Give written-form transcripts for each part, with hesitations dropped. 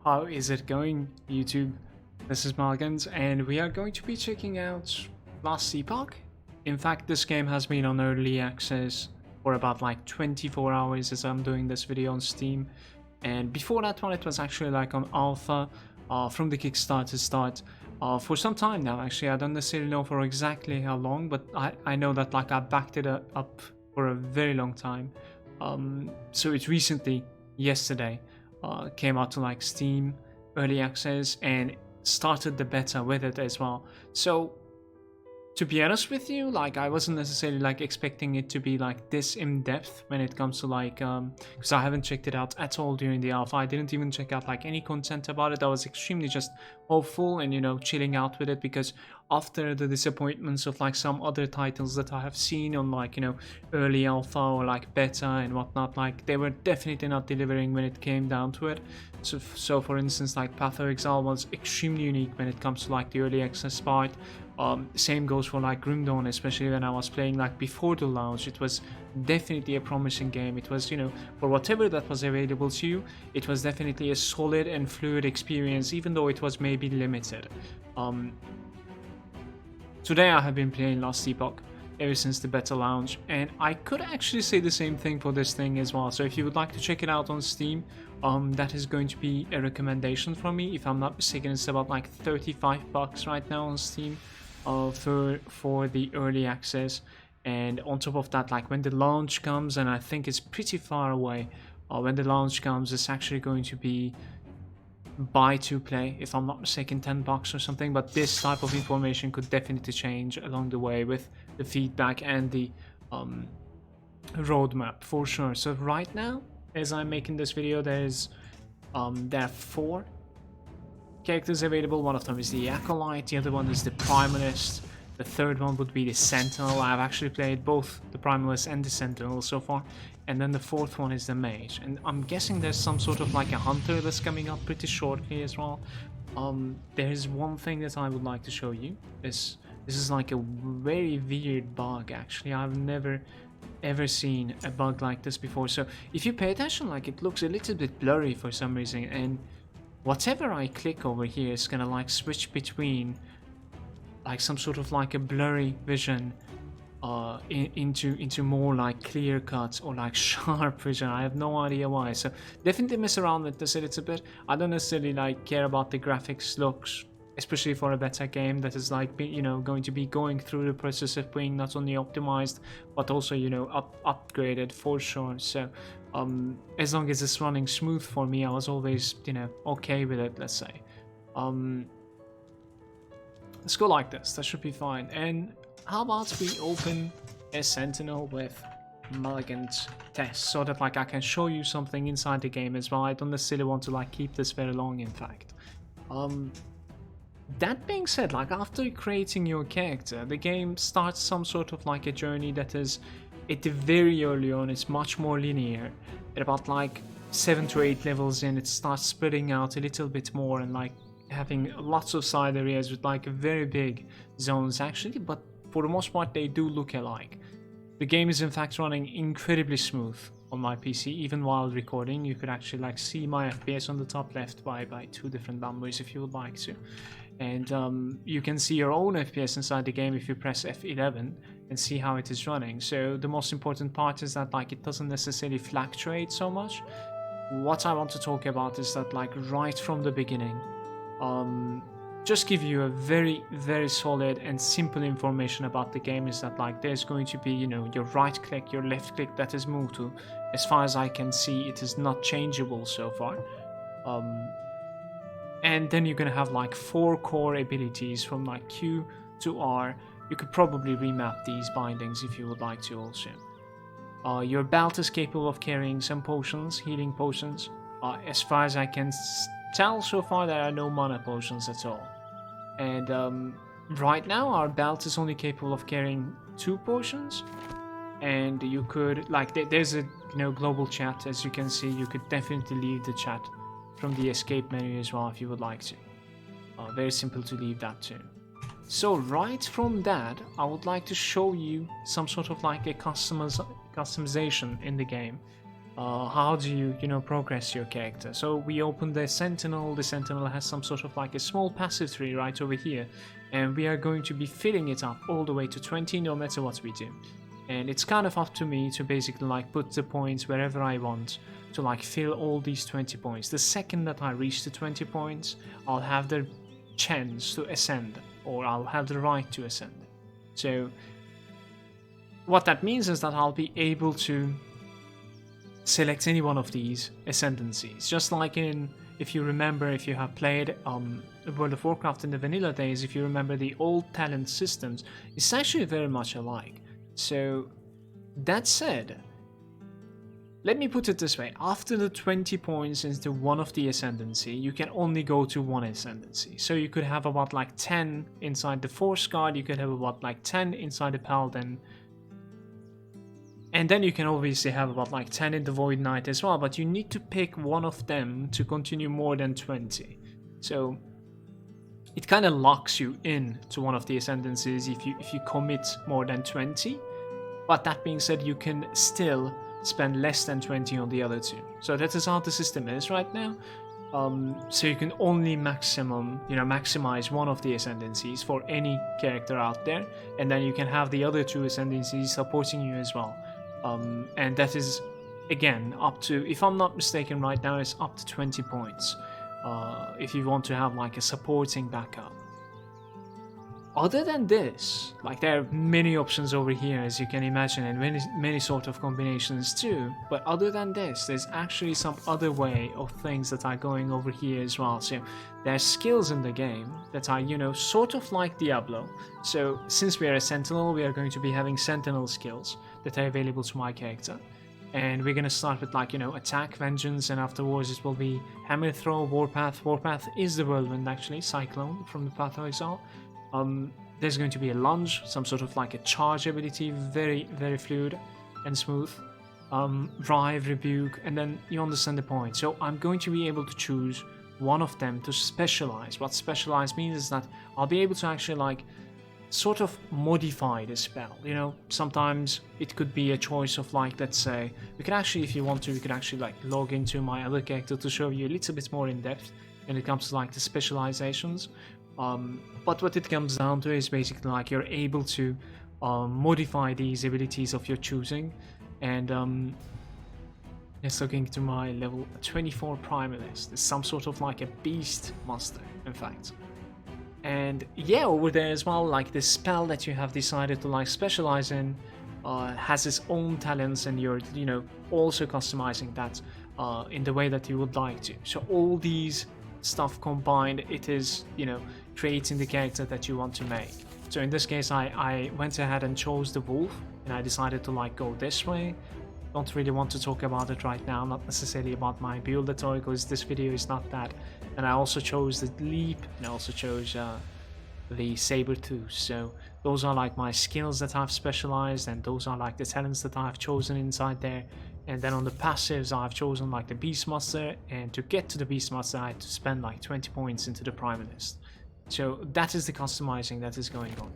How is it going, YouTube? This is Malagant, and we are going to be checking out Last Epoch. In fact, this game has been on early access for about like 24 hours as I'm doing this video on Steam. And before that one, it was actually like on alpha from the Kickstarter start for some time now. Actually, I don't necessarily know for exactly how long, but I know that like I backed it up for a very long time. So it recently, yesterday, came out to like Steam early access and started the beta with it as well. So to be honest with you, like I wasn't necessarily like expecting it to be like this in depth when it comes to like because I haven't checked it out at all during the alpha. I didn't even check out like any content about it. I was extremely just hopeful and, you know, chilling out with it, because after the disappointments of like some other titles that I have seen on like, you know, early alpha or like beta and whatnot, like they were definitely not delivering when it came down to it. So for instance, like Path of Exile was extremely unique when it comes to like the early access part. Same goes for like Grim Dawn, especially when I was playing like before the launch. It was definitely a promising game. It was, you know, for whatever that was available to you, it was definitely a solid and fluid experience, even though it was maybe limited. Today I have been playing Last Epoch ever since the beta launch, and I could actually say the same thing for this thing as well. So if you would like to check it out on Steam, that is going to be a recommendation from me. If I'm not mistaken, it's about like 35 bucks right now on Steam for the early access. And on top of that, like when the launch comes, and I think it's pretty far away, when the launch comes, it's actually going to be buy to play, if I'm not mistaken, 10 bucks or something. But this type of information could definitely change along the way with the feedback and the roadmap for sure. So right now, as I'm making this video, there are 4 characters available. One of them is the Acolyte, the other one is the Primalist, the third one would be the Sentinel. I've actually played both the Primalist and the Sentinel so far, and then the fourth one is the Mage. And I'm guessing there's some sort of like a Hunter that's coming up pretty shortly as well. There's one thing that I would like to show you. This is like a very weird bug, actually. I've never ever seen a bug like this before. So if you pay attention, like it looks a little bit blurry for some reason, and whatever I click over here is gonna like switch between like some sort of like a blurry vision into more like clear cuts or like sharp vision. I have no idea why. So definitely mess around with this a little bit. I don't necessarily like care about the graphics looks, especially for a beta game that is like, you know, going to be going through the process of being not only optimized but also, you know, upgraded for sure. So as long as it's running smooth for me, I was always, you know, okay with it, let's say. Let's go like this, that should be fine. And how about we open a Sentinel with Malagant test, so that like I can show you something inside the game as well. I don't necessarily want to like keep this very long, in fact. That being said, like after creating your character, the game starts some sort of like a journey that is, at the very early on, it's much more linear. At about like 7 to 8 levels in, it starts spreading out a little bit more and like having lots of side areas with like very big zones actually, but for the most part they do look alike. The game is in fact running incredibly smooth on my PC. Even while recording, you could actually like see my FPS on the top left by 2 different numbers if you would like to. And you can see your own FPS inside the game if you press F11 and see how it is running. So the most important part is that like it doesn't necessarily fluctuate so much. What I want to talk about is that like right from the beginning, just give you a very solid and simple information about the game is that like there's going to be, you know, your right click, your left click, that is moved to. As far as I can see, it is not changeable so far. And then you're gonna have like 4 core abilities from like Q to R. You could probably remap these bindings if you would like to also. Your belt is capable of carrying some potions, healing potions. As far as I can tell so far, there are no mana potions at all. And right now our belt is only capable of carrying 2 potions. And you could like there's a, you know, global chat, as you can see. You could definitely leave the chat from the escape menu as well if you would like to. Very simple to leave that too. So right from that, I would like to show you some sort of like a customization in the game. how do you, progress your character. So we open the Sentinel. The Sentinel has some sort of like a small passive tree right over here, and we are going to be filling it up all the way to 20 no matter what we do. And it's kind of up to me to basically like put the points wherever I want to like fill all these 20 points. The second that I reach the 20 points, I'll have the chance to ascend, or I'll have the right to ascend. So what that means is that I'll be able to select any one of these ascendancies. Just like in, if you remember, if you have played World of Warcraft in the vanilla days, if you remember the old talent systems, it's actually very much alike. So that said, let me put it this way: after the 20 points into one of the ascendancy, you can only go to one ascendancy. So you could have about like 10 inside the Force Guard, you could have about like 10 inside the Paladin, and then you can obviously have about like 10 in the Void Knight as well, but you need to pick one of them to continue more than 20. So it kind of locks you in to one of the ascendancies if you commit more than 20. But that being said, you can still spend less than 20 on the other two. So that is how the system is right now. So you can only maximize one of the ascendancies for any character out there, and then you can have the other two ascendancies supporting you as well. And that is, again, up to, if I'm not mistaken right now, it's up to 20 points if you want to have like a supporting backup. Other than this, like, there are many options over here, as you can imagine, and many sort of combinations too, but other than this, there's actually some other way of things that are going over here as well. So there's skills in the game that are, sort of like Diablo. So since we are a Sentinel, we are going to be having Sentinel skills that are available to my character. And we're gonna start with like, attack, vengeance, and afterwards it will be hammer throw, warpath. Warpath is the whirlwind, actually, cyclone from the Path of Exile. There's going to be a lunge, some sort of like a charge ability, very, very fluid and smooth. Drive, rebuke, and then you understand the point. So I'm going to be able to choose one of them to specialize. What specialize means is that I'll be able to actually like sort of modify the spell. Sometimes it could be a choice of like, let's say, we can actually, if you want to, we could actually like log into my other character to show you a little bit more in depth when it comes to like the specializations. But what it comes down to is basically like you're able to modify these abilities of your choosing. And just looking to my level 24 Primalist, it's some sort of like a beast monster, in fact. And yeah, over there as well, like the spell that you have decided to like specialize in has its own talents, and you're also customizing that in the way that you would like to. So all these stuff combined, it is creating the character that you want to make. So in this case, I went ahead and chose the wolf, and I decided to like go this way. Don't really want to talk about it right now, not necessarily about my build at all, because this video is not that. And I also chose the leap, and I also chose the saber tooth. So those are like my skills that I've specialized, and those are like the talents that I've chosen inside there. And then on the passives, I've chosen like the Beastmaster, and to get to the Beastmaster, I had to spend like 20 points into the Primalist. So that is the customizing that is going on.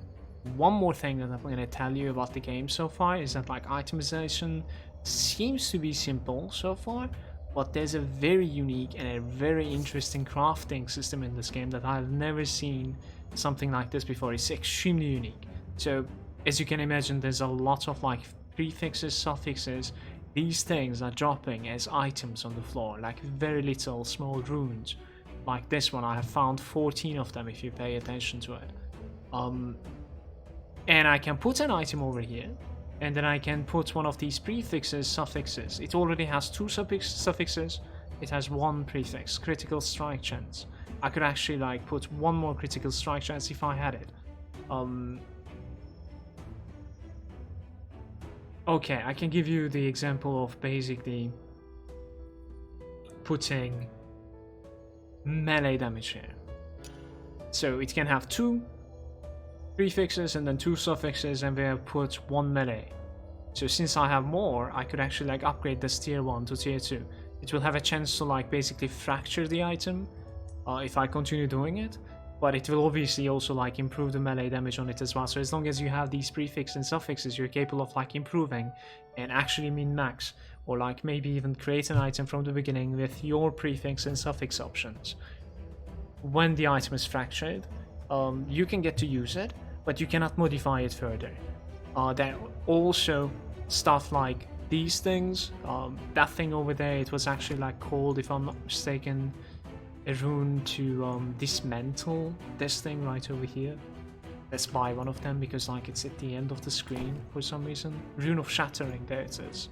One more thing that I'm going to tell you about the game so far is that like itemization seems to be simple so far, but there's a very unique and a very interesting crafting system in this game that I've never seen something like this before. It's extremely unique. So as you can imagine, there's a lot of like prefixes, suffixes. These things are dropping as items on the floor, like very little small runes. Like this one, I have found 14 of them if you pay attention to it. And I can put an item over here, and then I can put one of these prefixes, suffixes. It already has two suffixes. It has one prefix, critical strike chance. I could actually like put one more critical strike chance if I had it. Okay, I can give you the example of basically putting melee damage here. So it can have two prefixes and then two suffixes, and we have put one melee. So since I have more, I could actually like upgrade this tier 1 to tier 2. It will have a chance to like basically fracture the item if I continue doing it, but it will obviously also like improve the melee damage on it as well. So as long as you have these prefixes and suffixes, you're capable of like improving and actually min-max or like maybe even create an item from the beginning with your prefix and suffix options. When the item is fractured, you can get to use it, but you cannot modify it further. There are also stuff like these things. That thing over there, it was actually like called, if I'm not mistaken, a rune to dismantle this thing right over here. Let's buy one of them because like it's at the end of the screen for some reason. Rune of Shattering, there it is.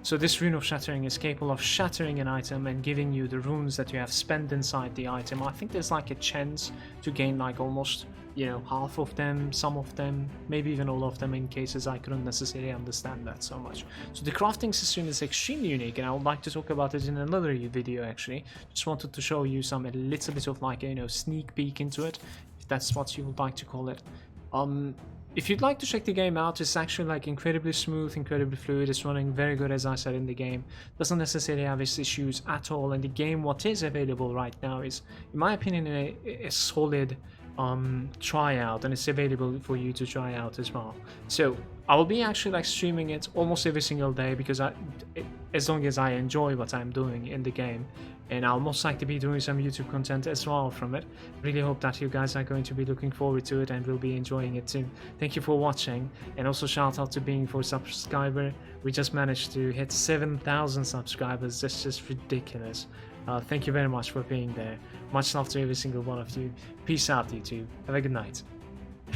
So this Rune of Shattering is capable of shattering an item and giving you the runes that you have spent inside the item. I think there's like a chance to gain like almost, you know, half of them, some of them, maybe even all of them in cases I couldn't necessarily understand that so much. So the crafting system is extremely unique, and I would like to talk about it in another video actually. Just wanted to show you a little bit of like a, you know, sneak peek into it, if that's what you would like to call it. If you'd like to check the game out, it's actually like incredibly smooth, incredibly fluid. It's running very good, as I said, in the game. Doesn't necessarily have its issues at all. And the game, what is available right now, is, in my opinion, a solid tryout, and it's available for you to try out as well. So I will be actually like streaming it almost every single day because as long as I enjoy what I'm doing in the game, and I'll most likely be doing some YouTube content as well from it. Really hope that you guys are going to be looking forward to it and will be enjoying it too. Thank you for watching, and also shout out to being for subscriber. We just managed to hit 7,000 subscribers. That's just ridiculous. Thank you very much for being there. Much love to every single one of you. Peace out, YouTube. Have a good night.